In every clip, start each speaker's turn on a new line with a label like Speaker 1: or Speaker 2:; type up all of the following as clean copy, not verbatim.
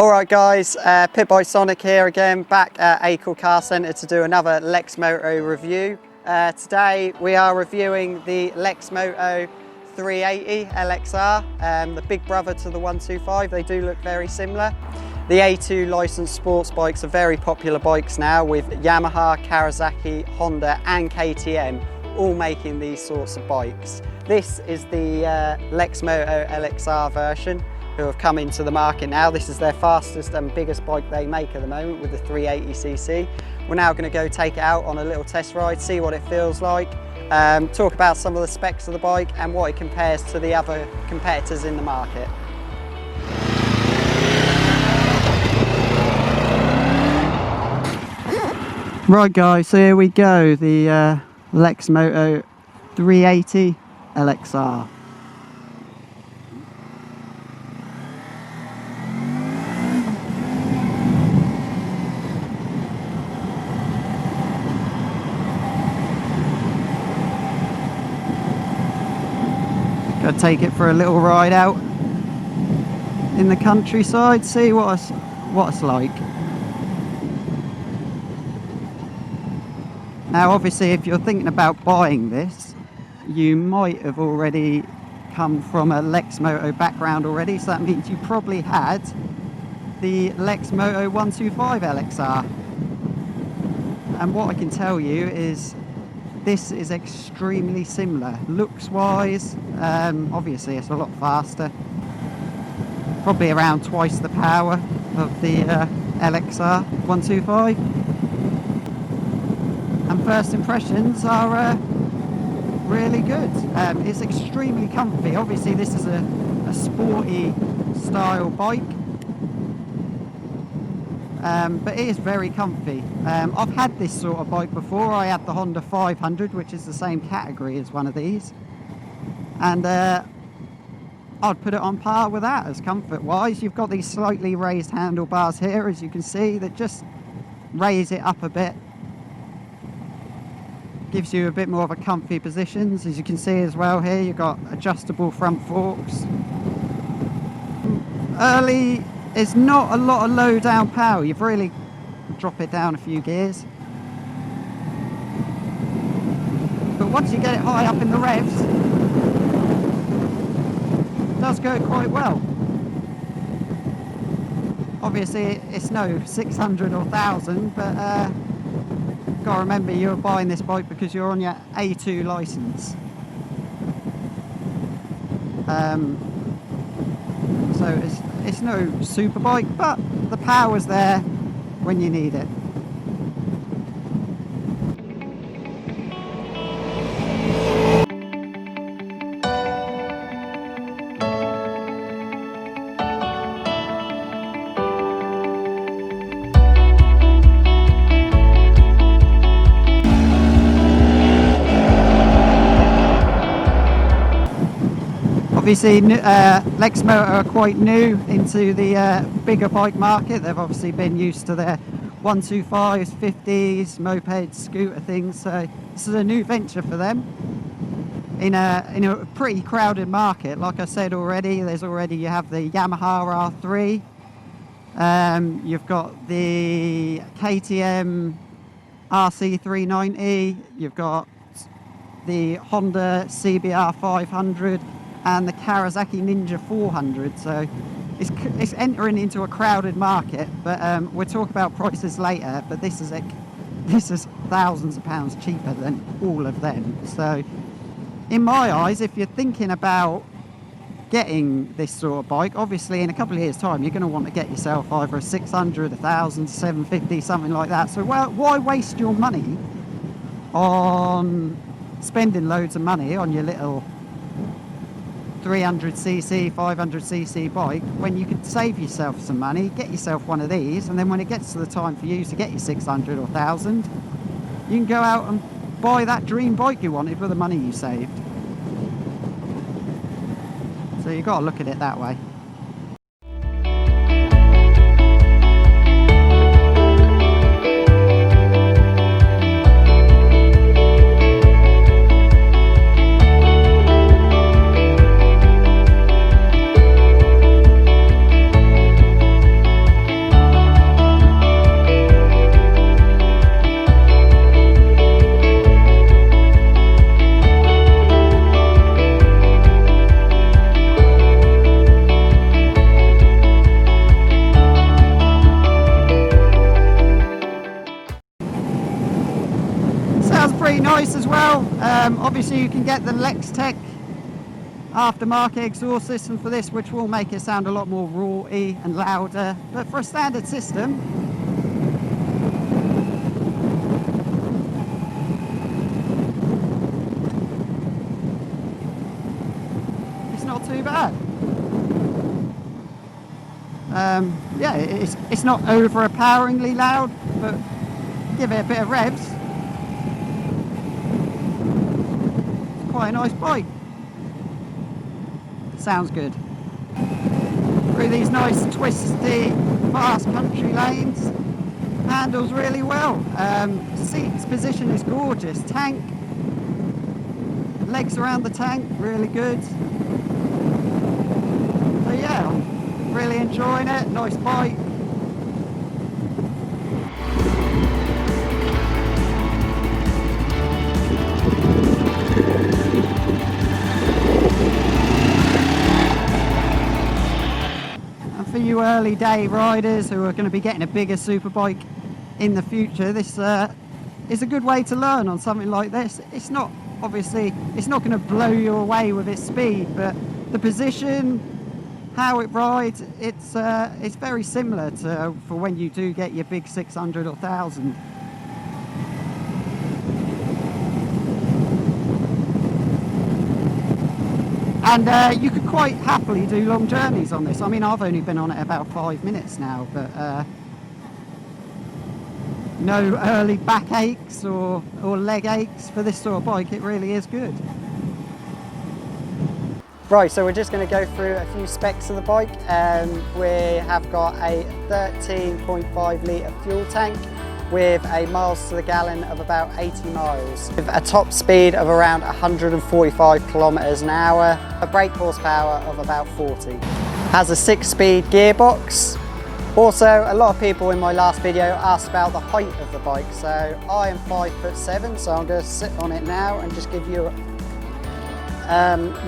Speaker 1: Alright guys, Pit by Sonic here again, back at Acle Car Centre to do another Lexmoto review. Today we are reviewing the Lexmoto 380 LXR, the big brother to the 125. They do look very similar. The A2 licensed sports bikes are very popular bikes now, with Yamaha, Kawasaki, Honda and KTM all making these sorts of bikes. This is the Lexmoto LXR version, who have come into the market now. This is their fastest and biggest bike they make at the moment with the 380cc. We're now going to go take it out on a little test ride, see what it feels like, talk about some of the specs of the bike and what it compares to the other competitors in the market. Right guys, so here we go, the Lexmoto 380 LXR. Gonna take it for a little ride out in the countryside, see what it's like. Now obviously if you're thinking about buying this, you might have already come from a Lexmoto background already, so that means you probably had the Lexmoto 125 LXR. And what I can tell you is this is extremely similar looks wise. Obviously it's a lot faster, probably around twice the power of the LXR 125, and first impressions are really good. It's extremely comfy. Obviously this is a sporty style bike, but it is very comfy. I've had this sort of bike before. I had the Honda 500, which is the same category as one of these, and I'd put it on par with that as comfort wise. You've got these slightly raised handlebars here, as you can see, that just raise it up a bit, gives you a bit more of a comfy position. As you can see as well here, you've got adjustable front forks. Early is not a lot of low down power. You've really drop it down a few gears, but once you get it high up in the revs, it does go quite well. Obviously it's no 600 or 1000, but gotta remember you're buying this bike because you're on your A2 license. So it's no super bike, but the power's there when you need it. Obviously, Lexmoto are quite new into the bigger bike market. They've obviously been used to their 125s, 50s, mopeds, scooter things. So this is a new venture for them in a pretty crowded market. Like I said already, you have the Yamaha R3, you've got the KTM RC390, you've got the Honda CBR 500. And the Kawasaki Ninja 400, so it's entering into a crowded market. But we'll talk about prices later. But this is thousands of pounds cheaper than all of them. So, in my eyes, if you're thinking about getting this sort of bike, obviously in a couple of years' time, you're going to want to get yourself either a 600, 1000, 750, something like that. So, why waste your money on spending loads of money on your little 300cc, 500cc bike, when you could save yourself some money, get yourself one of these, and then when it gets to the time for you to get your 600 or 1000, you can go out and buy that dream bike you wanted with the money you saved. So you've got to look at it that way. pretty nice as well. Obviously you can get the Lextech aftermarket exhaust system for this, which will make it sound a lot more raw-y and louder, but for a standard system, it's not too bad. Yeah, it's not overpoweringly loud, but give it a bit of revs, it's quite a nice bike. Sounds good. Through these nice twisty fast country lanes, handles really well. Seats position is gorgeous. Tank, legs around the tank, really good. So yeah, I'm really enjoying it. Nice bike. For you early day riders who are going to be getting a bigger superbike in the future, this is a good way to learn on something like this. It's not, obviously, it's not going to blow you away with its speed, but the position, how it rides, it's very similar to for when you do get your big 600 or 1000. And you could quite happily do long journeys on this. I mean, I've only been on it about 5 minutes now, but no early back aches or leg aches for this sort of bike. It really is good. Right, so we're just going to go through a few specs of the bike. We have got a 13.5 litre fuel tank with a miles to the gallon of about 80 miles, with a top speed of around 145 kilometers an hour, a brake horsepower of about 40. Has a 6-speed gearbox. Also, a lot of people in my last video asked about the height of the bike, so I am 5'7", so I'm going to sit on it now and just give you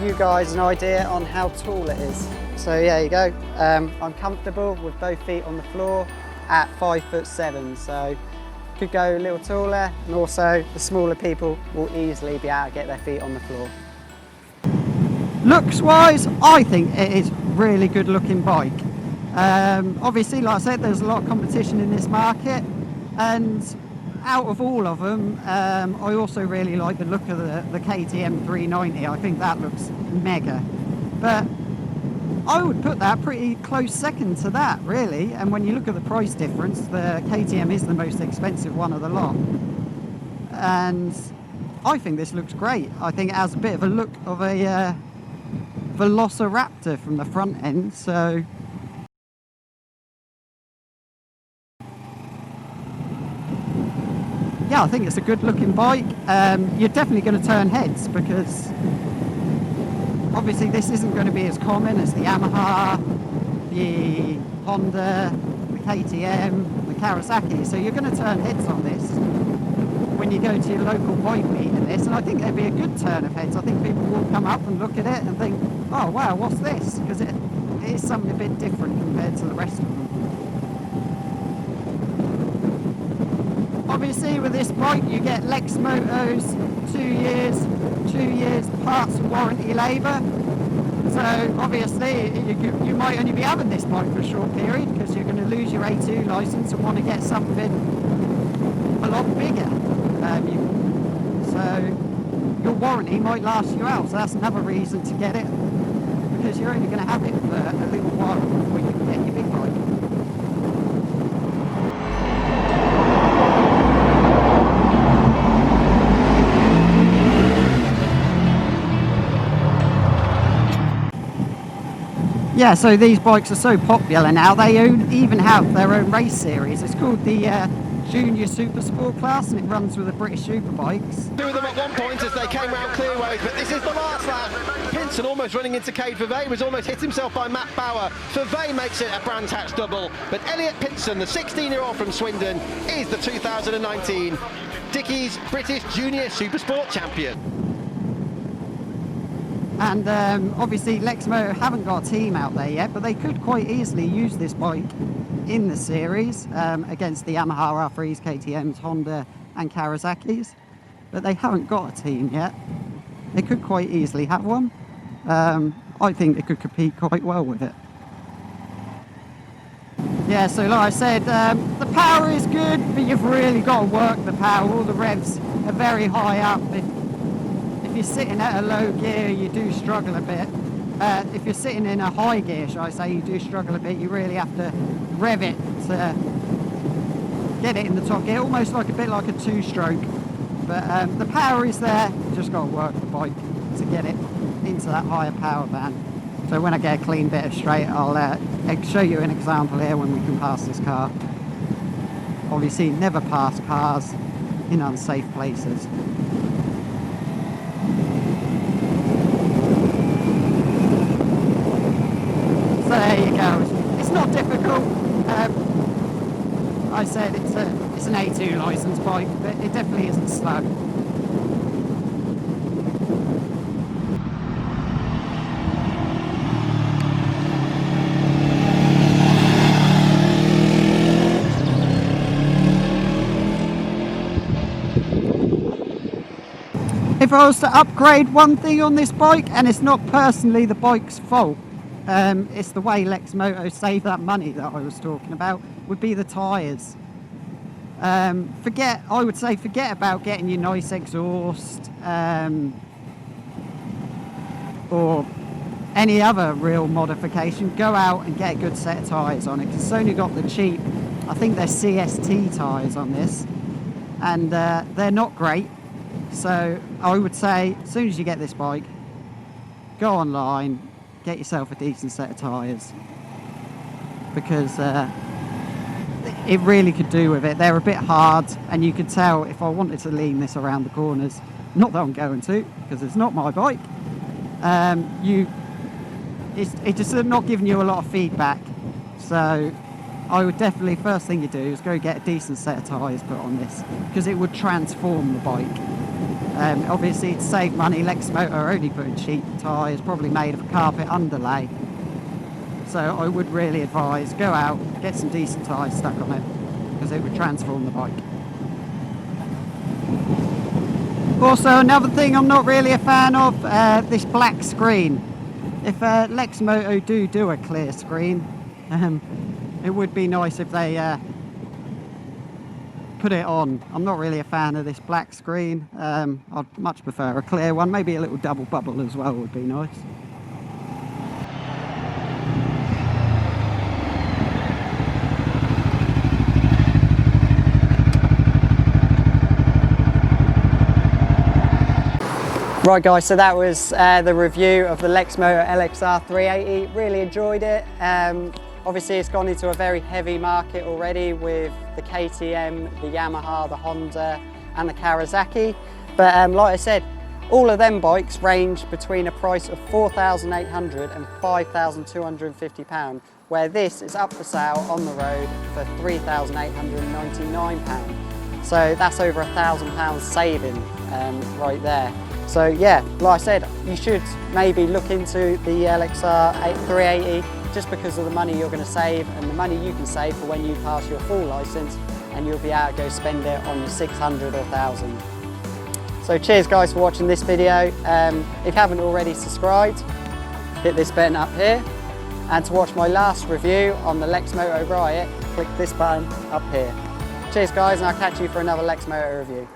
Speaker 1: you guys an idea on how tall it is. So yeah, you go. I'm comfortable with both feet on the floor at 5'7", so could go a little taller, and also the smaller people will easily be able to get their feet on the floor. Looks wise, I think it is really good looking bike. Obviously, like I said, there's a lot of competition in this market, and out of all of them, I also really like the look of the KTM 390. I think that looks mega, but I would put that pretty close second to that, really. And when you look at the price difference, the KTM is the most expensive one of the lot. And I think this looks great. I think it has a bit of a look of a Velociraptor from the front end, so yeah, I think it's a good looking bike. You're definitely going to turn heads because obviously this isn't going to be as common as the Yamaha, the Honda, the KTM, the Kawasaki, so you're going to turn heads on this when you go to your local bike meet in this, and I think there'd be a good turn of heads. I think people will come up and look at it and think, oh wow, what's this? Because it is something a bit different compared to the rest of them. Obviously with this bike you get Lexmoto's 2 years parts and warranty labour, so obviously you might only be having this bike for a short period because you're going to lose your A2 licence and want to get something a lot bigger. So your warranty might last you out, so that's another reason to get it, because you're only going to have it for a little while before you can get your big bike. Yeah, so these bikes are so popular now, they even have their own race series. It's called the Junior Super Sport class, and it runs with the British Superbikes.
Speaker 2: Two of them at one point as they came round Clearways, but this is the last lap. Pinson almost running into Cade Vervey, was almost hit himself by Matt Bauer. Vervey makes it a brand hatch double, but Elliot Pinson, the 16-year-old from Swindon, is the 2019 Dickies British Junior Super Sport champion.
Speaker 1: And obviously Lexmoto haven't got a team out there yet, but they could quite easily use this bike in the series against the Yamaha R3s, KTMs, Honda and Kawasaki's. but they haven't got a team yet. They could quite easily have one. I think they could compete quite well with it. Yeah, so like I said, the power is good, but you've really got to work the power. All the revs are very high up. If you're sitting at a low gear, you do struggle a bit. If you're sitting in a high gear, shall I say, you do struggle a bit. You really have to rev it to get it in the top gear, almost like a bit like a two-stroke. But the power is there, you just got to work the bike to get it into that higher power band. So when I get a clean bit of straight, I'll show you an example here when we can pass this car. Obviously never pass cars in unsafe places. So there you go. It's not difficult. I said it's an A2 licence bike, but it definitely isn't slow. If I was to upgrade one thing on this bike, and it's not personally the bike's fault, it's the way Lexmoto save that money that I was talking about, would be the tyres. I would say forget about getting your nice exhaust or any other real modification. Go out and get a good set of tyres on it, because it's only got the cheap, I think they're CST tyres on this, and they're not great. So I would say, as soon as you get this bike, go online, get yourself a decent set of tyres, because it really could do with it. They're a bit hard, and you could tell if I wanted to lean this around the corners, not that I'm going to, because it's not my bike, it's just not giving you a lot of feedback. So I would definitely, first thing you do is go get a decent set of tyres put on this, because it would transform the bike. Obviously to save money, Lexmoto are only putting cheap tyres, probably made of a carpet underlay. So I would really advise, go out, get some decent tyres stuck on it, because it would transform the bike. Also, another thing I'm not really a fan of, this black screen. If Lexmoto do a clear screen, it would be nice if they put it on. I'm not really a fan of this black screen. I'd much prefer a clear one. Maybe a little double bubble as well would be nice. Right guys, so that was the review of the Lexmoto LXR380. Really enjoyed it. Obviously it's gone into a very heavy market already with the KTM, the Yamaha, the Honda and the Kawasaki. But like I said, all of them bikes range between a price of £4,800 and £5,250, where this is up for sale on the road for £3,899. So that's over £1,000 saving right there. So yeah, like I said, you should maybe look into the LXR380 just because of the money you're going to save and the money you can save for when you pass your full licence, and you'll be able to go spend it on your 600 or 1000. So cheers guys for watching this video. If you haven't already subscribed, hit this button up here, and to watch my last review on the Lexmoto Riot, click this button up here. Cheers guys, and I'll catch you for another Lexmoto review.